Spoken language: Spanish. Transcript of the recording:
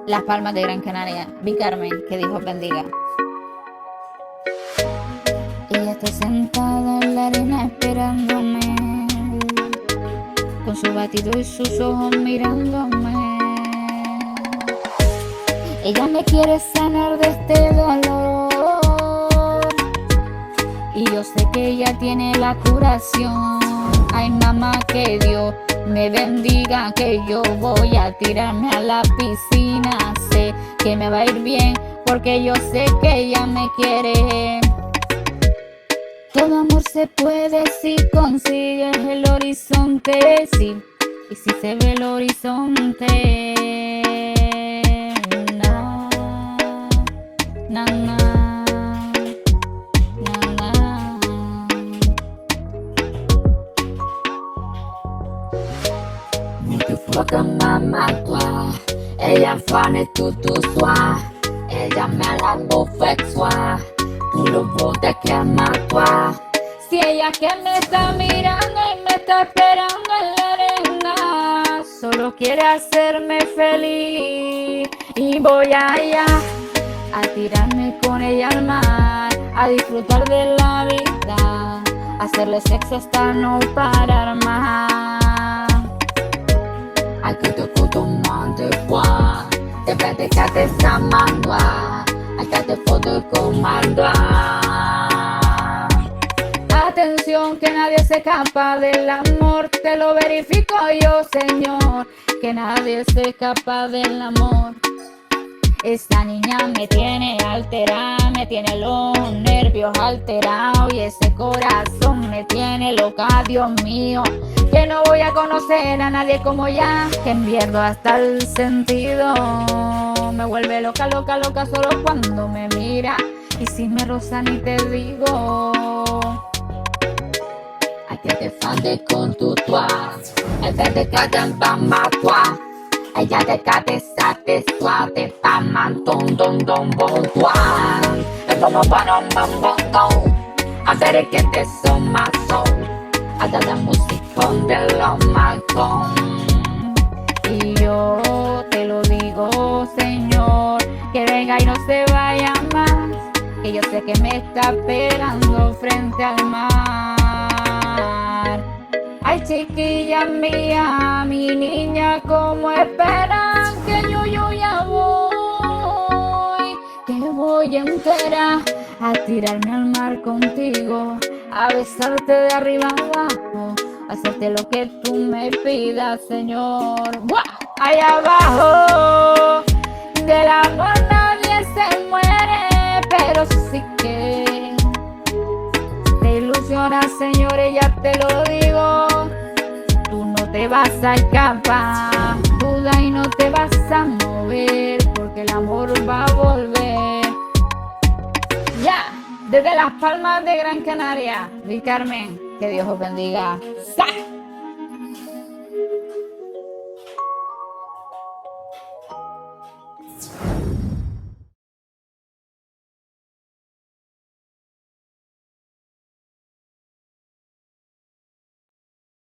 Las Palmas de Gran Canaria. Vi Carmen, que Dios bendiga. Ella está sentada en la arena esperándome, con su batido y sus ojos mirándome. Ella me quiere sanar de este dolor y yo sé que ella tiene la curación. Ay, mamá, que Dios me bendiga, que yo voy a tirarme a la piscina. Sé que me va a ir bien porque yo sé que ella me quiere. Todo amor se puede si consigues el horizonte, sí, y si se ve el horizonte. Na, na, na, na, na. Multifoca mamá toi, ella fane tout soir, ella me la bouffette soir. Tú lo botes que ama toi. Si ella que me está mirando y me está esperando en la arena, solo quiere hacerme feliz. Y voy allá a tirarme con ella al mar, a disfrutar de la vida, a hacerle sexo hasta no parar más. Ay, que te puto mande fois, te vete que te está mandando. Acá te puedo comandar. Atención, que nadie se escapa del amor, te lo verifico yo, Señor, que nadie se escapa del amor. Esta niña me tiene alterada, me tiene los nervios alterados y ese corazón me tiene loca, Dios mío, que no voy a conocer a nadie como ella, que pierdo hasta el sentido. Me vuelve loca, loca, loca solo cuando me mira, y si me roza ni te digo. Ay, que te fande con tu toit, el verde que te empama toi. Ella te cate satisfait, te pas manton don don bon toi. El como para un bombón, a ver que te son más son, a dar la música de los malcón. Y yo te lo digo, Señor, que venga y no se vaya más, que yo sé que me está esperando frente al mar. Ay, chiquilla mía, mi niña, ¿cómo esperan que yo ya voy? Que voy entera a tirarme al mar contigo, a besarte de arriba abajo, a hacerte lo que tú me pidas, Señor. ¡Buah! Ahí abajo, del amor nadie se muere, pero sí que te ilusiona, Señor, ya te lo digo. Tú no te vas a escapar, duda y no te vas a mover, porque el amor va a volver. Ya, desde Las Palmas de Gran Canaria, Vi Carmen, que Dios os bendiga. ¡Sa!